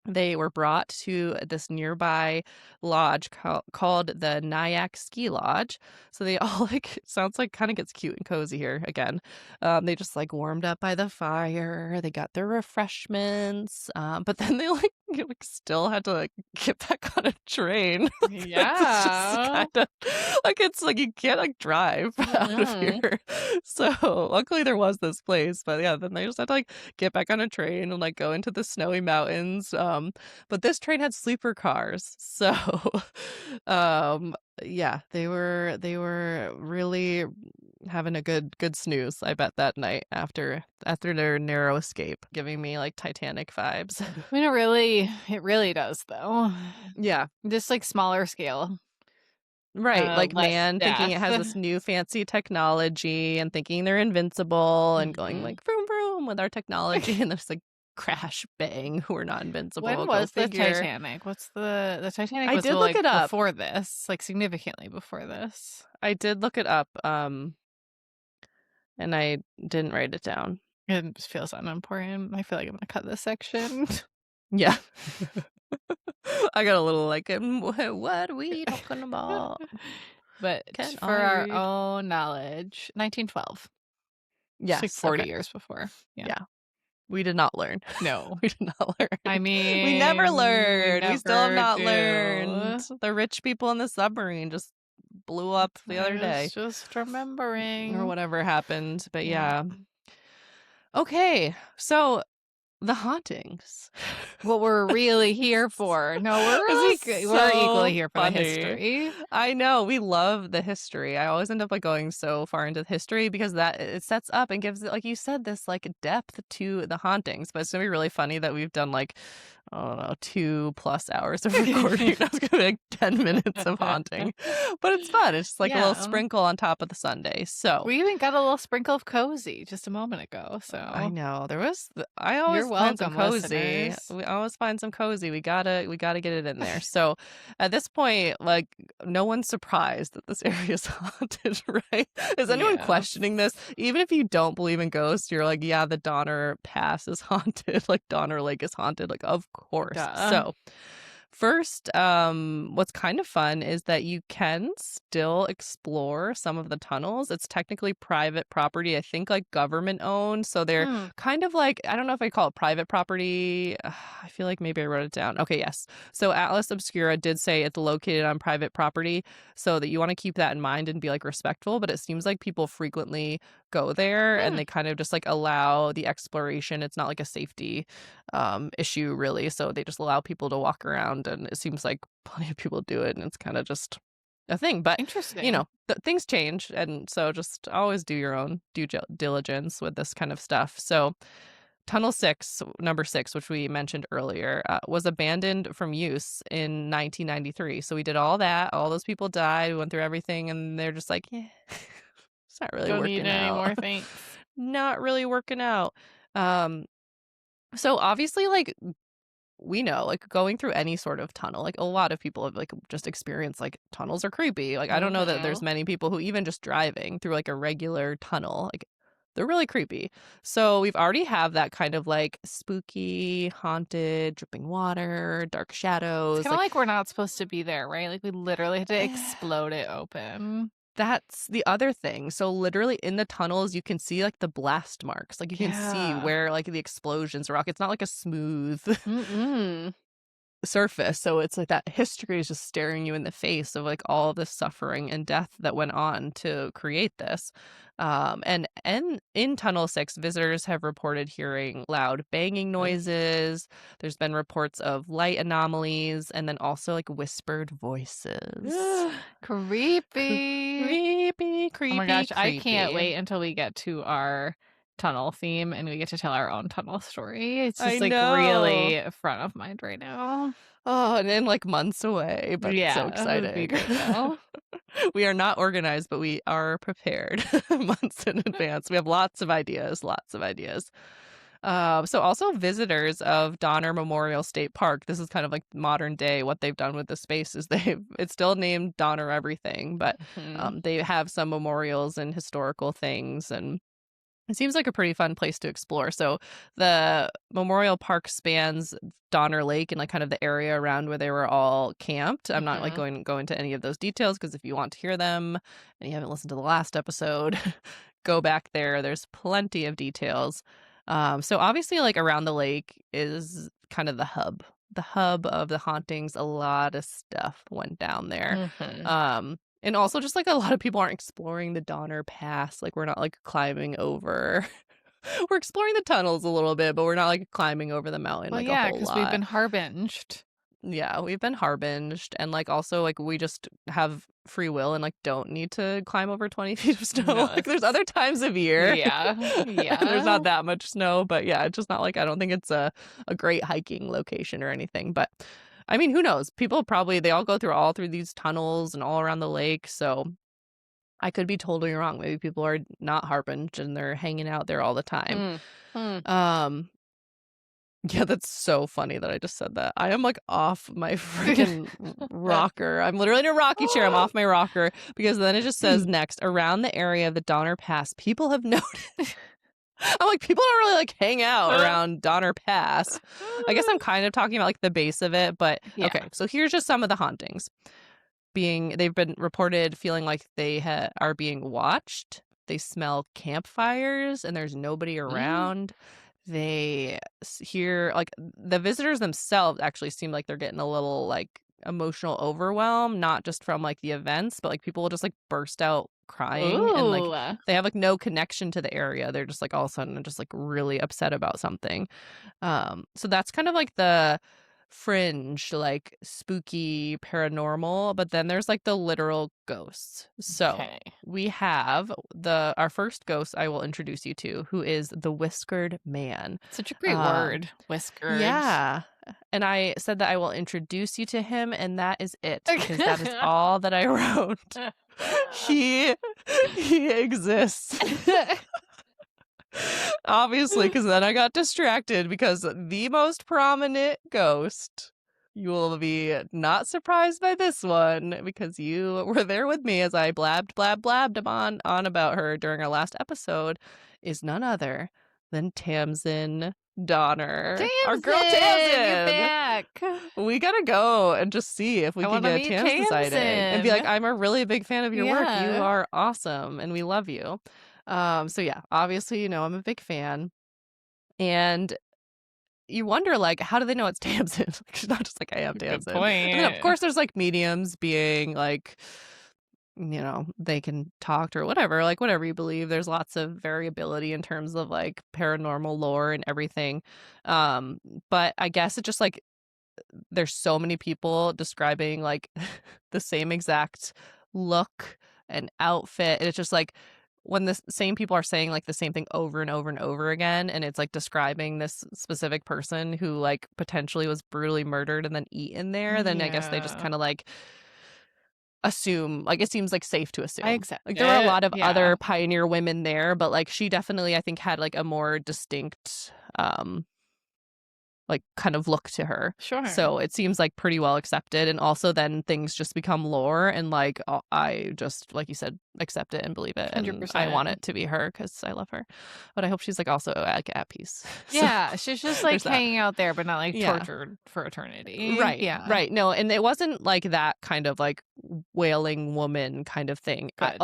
They were brought to this nearby lodge called the Nyack Ski Lodge. So they all like sounds like kind of gets cute and cozy here again. They just like warmed up by the fire. They got their refreshments, but then they like, still had to like get back on a train. It's just Yeah. kind of like it's like you can't like drive out of Mm-mm. here. So luckily there was this place, but yeah, then they just had to like get back on a train and like go into the snowy mountains. But this train had sleeper cars, so um, yeah, they were really having a good snooze, I bet, that night after their narrow escape, giving me like Titanic vibes. I mean, it really does, though. Yeah. Just like smaller scale. Right, like Less man thinking it death. has this new fancy technology and thinking they're invincible and going Mhm. like vroom vroom with our technology and there's like crash bang, we're not When invincible, go was the figure. Titanic? What's the Titanic I was, did well, look like, it up. before this, like, significantly before this. I did look it up, and I didn't write it down. It feels unimportant. I feel like I'm gonna cut this section. Yeah. I got a little like, what are we talking about? But Can for I our read? own knowledge, 1912. It's like Yes, 40 okay. years before. Yeah. Yeah. We did not learn. No. We did not I learn. We never mean, we learned. We still have never not learned. do. The rich people in the submarine just blew up the I other was day just or remembering. whatever happened. But Yeah. yeah. Okay. So the hauntings. What we're really here for. No, This is we're equally so here for the funny. history. I know we love the history. I always end up like going so far into the history because that it sets up and gives it, like you said, this like depth to the hauntings. But it's gonna be really funny that we've done like, I don't know, 2+ hours of recording. That's gonna be like 10 minutes of haunting. But it's fun. It's just like a little Yeah. sprinkle on top of the Sunday. So We even got a little sprinkle of cozy just a moment ago. I So know there was. I you're always find some welcome, cozy. listeners. We always find some cozy. We gotta get it in there. So at this point, like no one's surprised that this area is haunted, right? Is anyone Yeah. questioning this? Even if you don't believe in ghosts, you're like, yeah, the Donner Pass is haunted. Like Donner Lake is haunted. Like of course. Duh. So first, what's kind of fun is that you can still explore some of the tunnels. It's technically private property, I think like government owned. So they're Hmm. kind of like, I don't know if I call it private property. I feel like maybe I wrote it down. Okay, yes. So Atlas Obscura did say it's located on private property, so that you want to keep that in mind and be like respectful. But it seems like people frequently go there and Hmm. they kind of just like allow the exploration. It's not like a safety issue really, so they just allow people to walk around and it seems like plenty of people do it and it's kind of just a thing. But Interesting. things change, and so just always do your own diligence with this kind of stuff. So tunnel 6, number 6, which we mentioned earlier, was abandoned from use in 1993. So we did all that, all those people died, we went through everything, and they're just like, yeah, it's not really Don't need working any out. more thanks. Not really working out. um so obviously, like, we know, like, going through any sort of tunnel, like, a lot of people have, like, just experienced, like, tunnels are creepy. Like, I don't know that there's Mhm. many people who even just driving through, like, a regular tunnel, like, they're really creepy. So we've already have that kind of, like, spooky, haunted, dripping water, dark It's shadows, kind of like like we're not supposed to be there, right? Like we literally had to explode it open. that's the other thing. So literally in the tunnels, you can see like the blast marks. Like you can see Yeah. where like the explosions rock. It's not like a smooth Mm-mm. surface. So it's like that history is just staring you in the face of like all of the suffering and death that went on to create this. And in Tunnel 6, visitors have reported hearing loud banging noises. There's been reports of light anomalies and then also like whispered voices. Creepy. Creepy, Oh my creepy, gosh, I can't creepy. wait until we get to our tunnel theme and we get to tell our own tunnel story. It's I just like know. really front of mind right now. Oh, and then like months away, but so Yeah, it would be exciting. great though. We are not organized, but we are prepared months in advance. We have lots of ideas, lots of ideas. So also visitors of Donner Memorial State Park. This is kind of like modern day. What they've done with the space is it's still named Donner everything, but Mhm. they have some memorials and historical things, and it seems like a pretty fun place to explore. So the memorial park spans Donner Lake and like kind of the area around where they were all camped. I'm not like Mhm. going to go into any of those details because if you want to hear them and you haven't listened to the last episode, go back there. There's plenty of details. So obviously like around the lake is kind of the hub the hub of the hauntings. A lot of stuff went down there. Mhm. And also just like a lot of people aren't exploring the Donner Pass. Like we're not like climbing over. We're exploring the tunnels a little bit, but we're not like climbing over the mountain Well, like a yeah, whole because 'cause we've lot. been harbinged. Yeah, we've been harbinged, and, like, also, like, we just have free will and, like, don't need to climb over 20 feet of snow. No, Like, there's it's other times of year, yeah, and there's not yeah. that much snow, but, yeah, it's just not, like I don't think it's a great hiking location or anything, but, I mean, who knows? People probably they all go through all through these tunnels and all around the lake, so I could be totally wrong. Maybe people are not harbinged and they're hanging out there all the time. Mm, mm. Um Yeah, that's so funny that I just said that. I am, like, off my freaking rocker. I'm literally in a rocking chair. I'm off my rocker because then it just says next, around the area of the Donner Pass, people have noted. I'm like, people don't really, like, hang out around Donner Pass. I guess I'm kind of talking about, like, the base of it, but okay. Yeah. So here's just some of the hauntings. They've been reported feeling like they are being watched. They smell campfires and there's nobody Mm. around. They hear like the visitors themselves actually seem like they're getting a little like emotional overwhelm, not just from like the events, but like people will just like burst out crying and like Ooh. they have like no connection to the area. They're just like all of a sudden just like really upset about something. So that's kind of like the fringe, like spooky paranormal, but then there's like the literal ghosts. So Okay. we have our first ghost I will introduce you to, who is the Whiskered Man. Such a great Um, word, whiskered. yeah. And I said that I will introduce you to him, and that is it, because that is all that I wrote. He he exists. Obviously, because then I got distracted because the most prominent ghost, you will be not surprised by this one because you were there with me as I blabbed on about her during our last episode, is none other than Tamsin Donner. Our girl Tamsin, you're Tamsin! back. We gotta go and just see if we I can wanna get a meet Tamsin sighting and be like, Tamsin. I'm a really big fan of your work. You Yeah. are awesome and we love you. So yeah, obviously, I'm a big fan. And you wonder, like, how do they know it's Tamsin? Like, she's not just like, I am Good Tamsin. And then, of point. course, there's like mediums being like, they can talk or whatever, like, whatever you believe. There's lots of variability in terms of like paranormal lore and everything. Um, but I guess it just like, there's so many people describing like the same exact look and outfit. And it's just like when the same people are saying like the same thing over and over and over again, and it's like describing this specific person who like potentially was brutally murdered and then eaten there, then I guess they just Yeah. kind of like assume, like it seems like safe to I assume. accept Like there were a it. lot of Yeah. other pioneer women there, but like she definitely I think had like a more distinct like kind of look to her. Sure. So it seems like pretty well accepted. And also then things just become lore and like I just like you said accept it and believe it and I want 100%. it to be her because I love her. But I hope she's like also like at peace. So Yeah, she's just, like, there's that. hanging out there, but not, like, Yeah. tortured for eternity. Right, Yeah. right. No, and it wasn't like that kind of like wailing woman kind of thing. Good.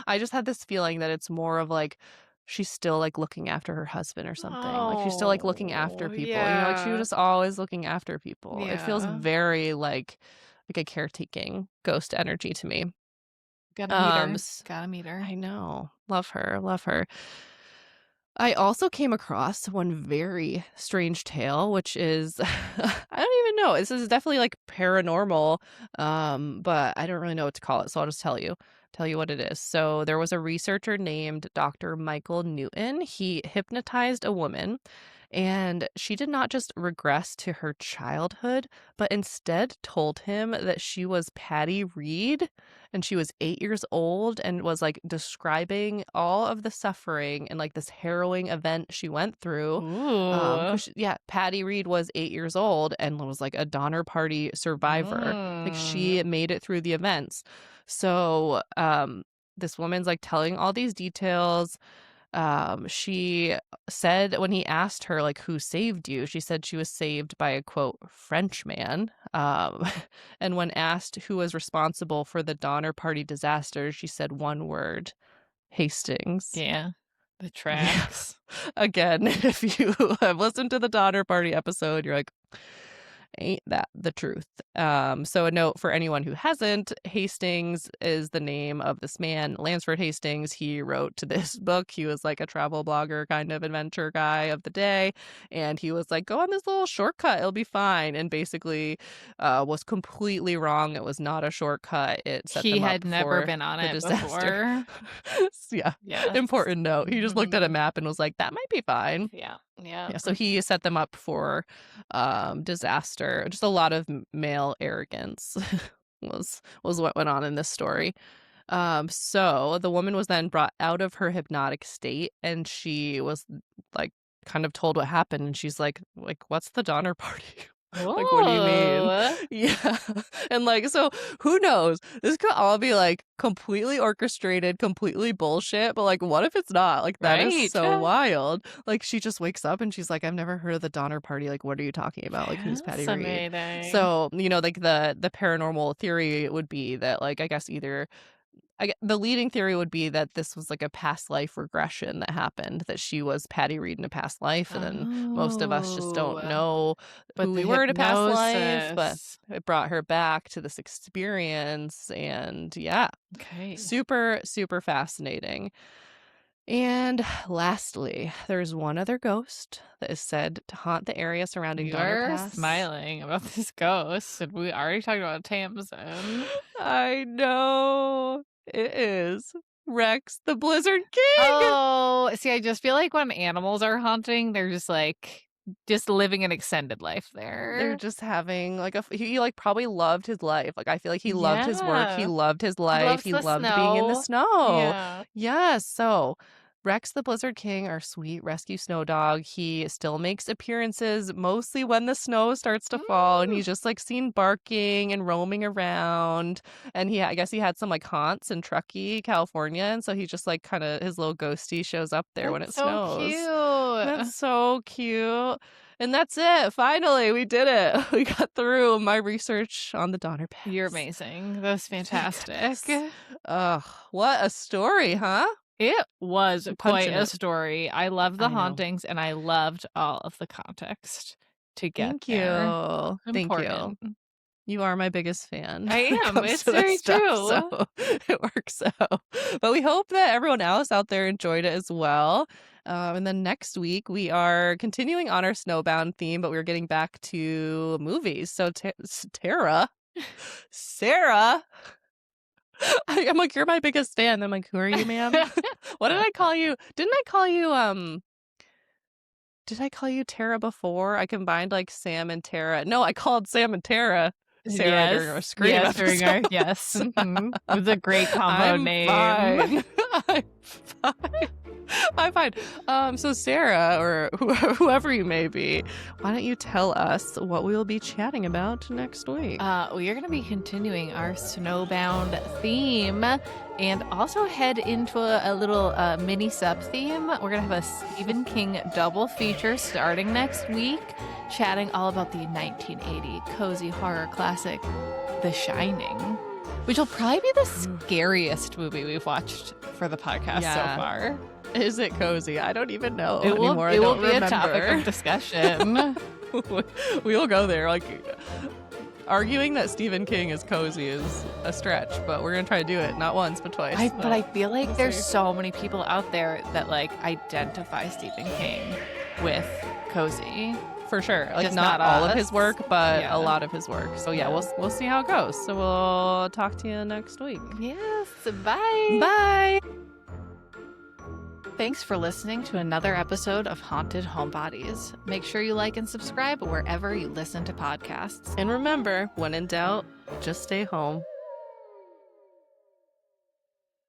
I just had this feeling that it's more of like she's still like looking after her husband or something. Like she's still like looking after Oh, people. Like she was yeah. just always looking after people. It feels Yeah. very like a caretaking ghost energy to me. Gotta meet Um, her. s- Gotta meet her. I know. Love her. Love her. I also came across one very strange tale, which is I don't even know. This is definitely like paranormal, but I don't really know what to call it, so I'll just tell you what it is. So there was a researcher named Dr. Michael Newton. He hypnotized a woman, and she did not just regress to her childhood, but instead told him that she was Patty Reed and she was 8 years old and was like describing all of the suffering and like this harrowing event she went through. Ooh. Yeah, Patty Reed was 8 years old and was like a Donner Party survivor. Like Mm. she made it through the events. So, this woman's like telling all these details. She said when he asked her like who saved you, she said she was saved by a quote Frenchman. And when asked who was responsible for the Donner Party disaster, she said one word: Hastings. Yeah. The Yeah. tracks. Again, if you have listened to the Donner Party episode, you're like, Ain't that the truth? So a note for anyone who hasn't, Hastings is the name of this man, Lansford Hastings. He wrote this book. He was like a travel blogger, kind of adventure guy of the day. And he was like, go on this little shortcut, it'll be fine. And basically was completely wrong. It was not a shortcut. It set He them had up never for been on the it disaster. before. Yeah. Yes. Important note. He just looked at a map and was like, that might be fine. Yeah. Yeah. Yeah, so he set them up for disaster. Just a lot of male arrogance was what went on in this story. So the woman was then brought out of her hypnotic state, and she was like kind of told what happened, and she's like, what's the Donner Party? Like, what do you mean? Oh, Yeah. And like, so who knows? This could all be like completely orchestrated, completely bullshit, but like, what if it's not? Like, that is so right. wild. Like, she just wakes up and she's like, I've never heard of the Donner Party. Like, what are you talking about? Like, who's Patty Reed? Fascinating. So, like the paranormal theory would be that, like, I guess either the leading theory would be that this was like a past life regression that happened, that she was Patty Reed in a past life, and then most of us just don't Oh, know but who we the were in a past life, but hypnosis. it brought her back to this experience, and yeah, Okay. super, super fascinating. And lastly, there's one other ghost that is said to haunt the area surrounding Donner You're Pass. smiling about this ghost, and we already talked about Tamsin. I know. It is Rex the Blizzard King. Oh, see, I just feel like when animals are haunting, they're just like just living an extended life They're there. just having like he like probably loved his life. Like, I feel like he loved his work, he Yeah. loved his He life, loves he the loved being in the snow. snow. Yeah. Yes, so Rex the Blizzard King, our sweet rescue snow dog, he still makes appearances mostly when the snow starts to fall, and Mm. he's just like seen barking and roaming around. And I guess he had some like haunts in Truckee, California, and so he just like kind of, his little ghosty shows up there when it That's so snows. cute. That's so cute. And that's it. Finally, we did it. We got through my research on the Donner Pass. You're amazing. That's Thank fantastic. goodness. Ugh, what a story, huh? It was I'm quite punching a it. story. I loved the I know. hauntings, and I loved all of the context to get Thank there. you. Thank you. Important. You are my biggest fan. I when it am. comes It's to this very stuff, true. so it works out. But we hope that everyone else out there enjoyed it as well. And then next week we are continuing on our Snowbound theme, but we're getting back to movies. So Sarah, I'm like, you're my biggest fan. I'm like, who are you, ma'am? What did I call you? Did I call you Tara before? I combined like Sam and Tara. No, I called Sam and Tara Sarah during our Scream yes, during our episode. yes. Mhm. It was a great combo I'm name. fine. I'm fine. I'm fine. So Sarah, or whoever you may be, why don't you tell us what we will be chatting about next week? We are going to be continuing our Snowbound theme, and also head into a little mini sub theme. We're going to have a Stephen King double feature starting next week, chatting all about the 1980 cozy horror classic, The Shining, which will probably be the scariest movie we've watched for the podcast so far. Is it cozy? I don't even know It will, anymore. it I will don't be remember. a topic of discussion. We will go there. Like, arguing that Stephen King is cozy is a stretch, but we're gonna try to do it not once but twice. But I feel like we'll there's see. so many people out there that like identify Stephen King with cozy. For sure. Like, Just not not all of us. his work, but Yeah. a lot of his work. So yeah, we'll see how it goes. So we'll talk to you next week. Yes. Bye. Bye. Thanks for listening to another episode of Haunted Homebodies. Make sure you like and subscribe wherever you listen to podcasts. And remember, when in doubt, just stay home.